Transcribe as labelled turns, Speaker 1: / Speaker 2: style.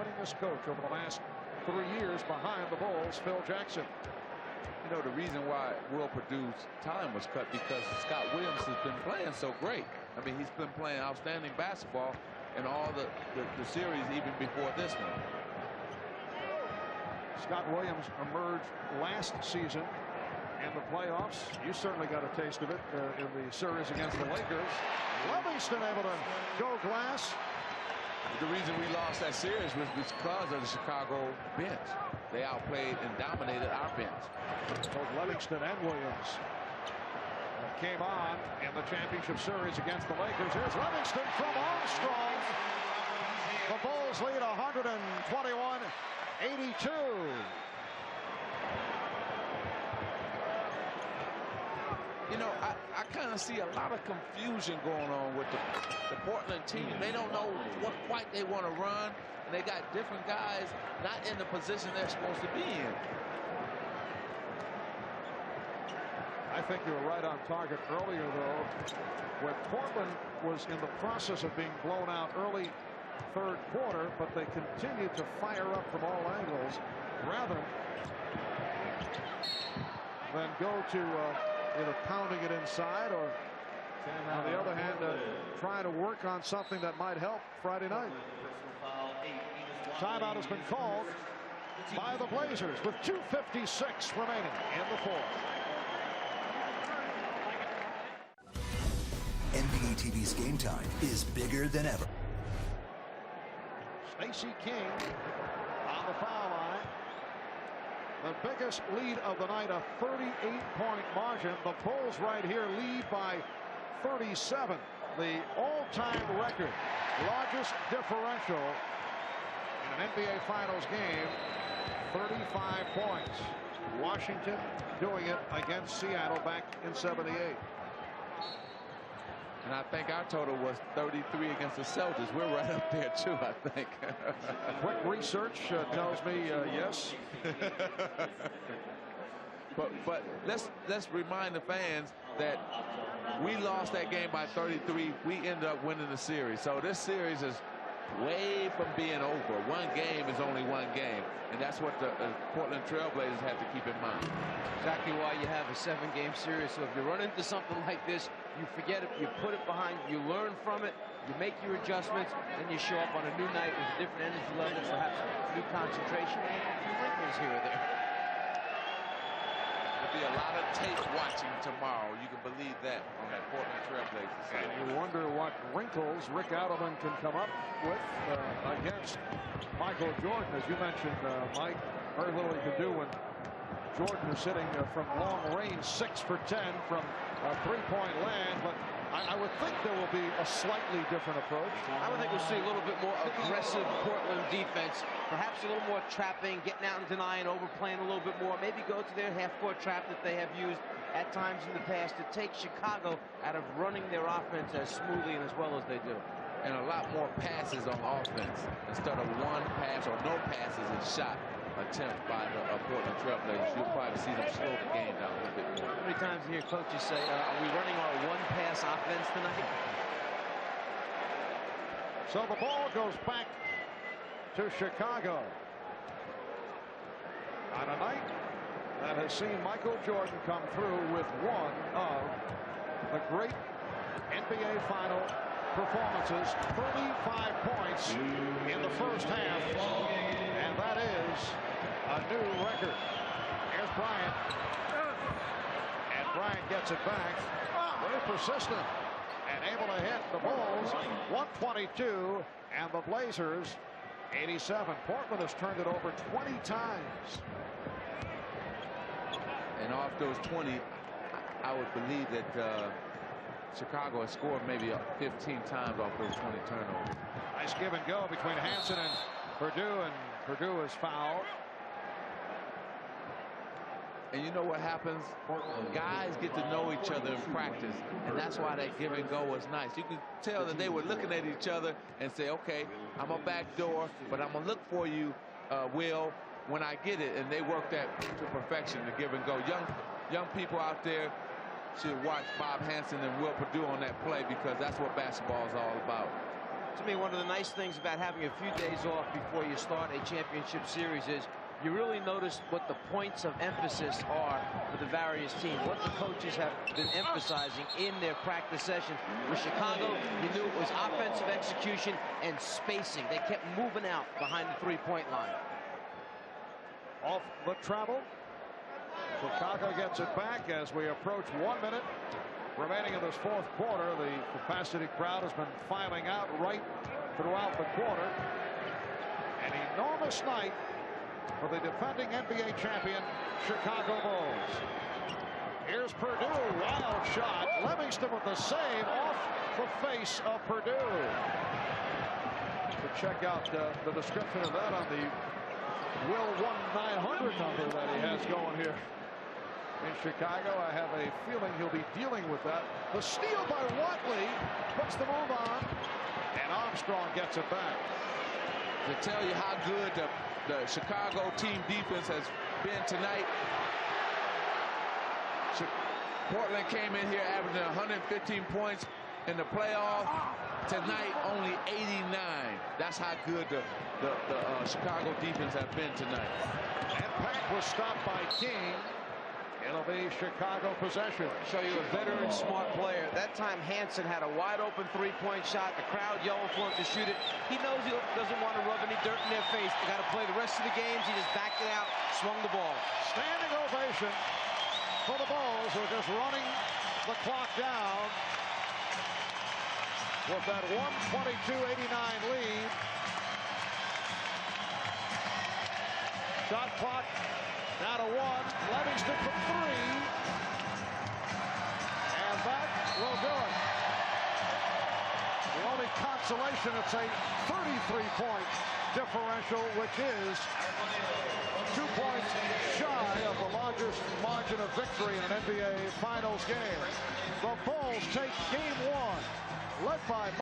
Speaker 1: winningest coach over the last 3 years behind the Bulls, Phil Jackson.
Speaker 2: You know, the reason why Will Perdue's time was cut because Scott Williams has been playing so great. I mean, he's been playing outstanding basketball in all the series even before this one.
Speaker 1: Scott Williams emerged last season in the playoffs. You certainly got a taste of it in the series against the Lakers. Livingston able to go glass.
Speaker 2: The reason we lost that series was because of the Chicago bench. They outplayed and dominated our bench.
Speaker 1: Both Livingston and Williams came on in the championship series against the Lakers. Here's Livingston from Armstrong. The Bulls lead 121-82.
Speaker 2: You know, I kind of see a lot of confusion going on with the Portland team. They don't know what quite they want to run, and they got different guys not in the position they're supposed to be in.
Speaker 1: I think you were right on target earlier, though, when Portland was in the process of being blown out early third quarter, but they continued to fire up from all angles rather than go to either pounding it inside or, on the other hand, trying to work on something that might help Friday night. Timeout has been called by the Blazers with 2:56 remaining in the fourth.
Speaker 3: NBA TV's Game Time is bigger than ever.
Speaker 1: Stacey King on the foul line. The biggest lead of the night, a 38-point margin. The Bulls right here lead by 37. The all-time record, largest differential in an NBA Finals game, 35 points. Washington doing it against Seattle back in '78.
Speaker 2: And I think our total was 33 against the Celtics. We're right up there, too, I think.
Speaker 1: Quick research tells me yes.
Speaker 2: But let's remind the fans that we lost that game by 33. We ended up winning the series. So this series is way from being over. One game is only one game. And that's what the Portland Trailblazers have to keep in mind.
Speaker 4: Exactly why you have a 7-game series. So if you run into something like this, you forget it, you put it behind, you learn from it, you make your adjustments, then you show up on a new night with a different energy level, perhaps new concentration, and a few wrinkles here or there.
Speaker 2: There'll be a lot of tape watching tomorrow. You can believe that on that Portland Trailblazers side.
Speaker 1: And you wonder what wrinkles Rick Adelman can come up with against Michael Jordan. As you mentioned, Mike, very little he can do when Jordan is sitting from long range, 6 for 10 from three-point land, but I would think there will be a slightly different approach.
Speaker 4: I would think we'll see a little bit more aggressive Portland defense, perhaps a little more trapping, getting out and denying, overplaying a little bit more, maybe go to their half-court trap that they have used at times in the past to take Chicago out of running their offense as smoothly and as well as they do.
Speaker 2: And a lot more passes on offense instead of one pass or no passes and shot attempt by the Portland Trailblazers. You'll probably see them slow the game down a little bit more.
Speaker 4: How many times do you hear coaches say, are we running our one-pass offense tonight?
Speaker 1: So the ball goes back to Chicago on a night that has seen Michael Jordan come through with one of the great NBA final performances, 35 points in the first half, and that is a new record. Here's Bryant, and Bryant gets it back. Very persistent and able to hit the Bulls 122 and the Blazers 87. Portland has turned it over 20 times.
Speaker 2: And off those 20, I would believe that Chicago has scored maybe 15 times off those 20 turnovers.
Speaker 1: Nice give and go between Hansen and Purdue is fouled.
Speaker 2: And you know what happens? Guys get to know each other in practice, and that's why that give and go was nice. You can tell that they were looking at each other and say, okay, I'm a back door, but I'm going to look for you, Will, when I get it. And they work that to perfection, the give and go. Young people out there should watch Bob Hansen and Will Perdue on that play because that's what basketball is all about.
Speaker 4: To me, one of the nice things about having a few days off before you start a championship series is you really notice what the points of emphasis are for the various teams, what the coaches have been emphasizing in their practice sessions. With Chicago, you knew it was offensive execution and spacing. They kept moving out behind the three-point line.
Speaker 1: Off the travel. Chicago gets it back as we approach 1 minute remaining in this fourth quarter. The capacity crowd has been filing out right throughout the quarter. An enormous night for the defending NBA champion Chicago Bulls. Here's Purdue, wild shot. Livingston with the save off the face of Purdue. To check out the description of that on the Will 1-900 number that he has going here in Chicago. I have a feeling he'll be dealing with that. The steal by Watley puts the move on, and Armstrong gets it back.
Speaker 2: To tell you how good the Chicago team defense has been tonight, Portland came in here averaging 115 points in the playoff. Tonight, only 89. That's how good the Chicago defense have been tonight.
Speaker 1: And Pack was stopped by King. It'll be Chicago possession.
Speaker 4: Show you a veteran, smart player. That time, Hansen had a wide-open three-point shot. The crowd yelling for him to shoot it. He knows he doesn't want to rub any dirt in their face. They got to play the rest of the games. He just backed it out, swung the ball.
Speaker 1: Standing ovation for the Bulls, who are just running the clock down with that 122-89 lead. Shot clock down to 1. Livingston from 3. And that will do it. The only consolation, it's a 33-point differential, which is 2 points shy of the largest margin of victory in an NBA Finals game. The Bulls take game 1, led by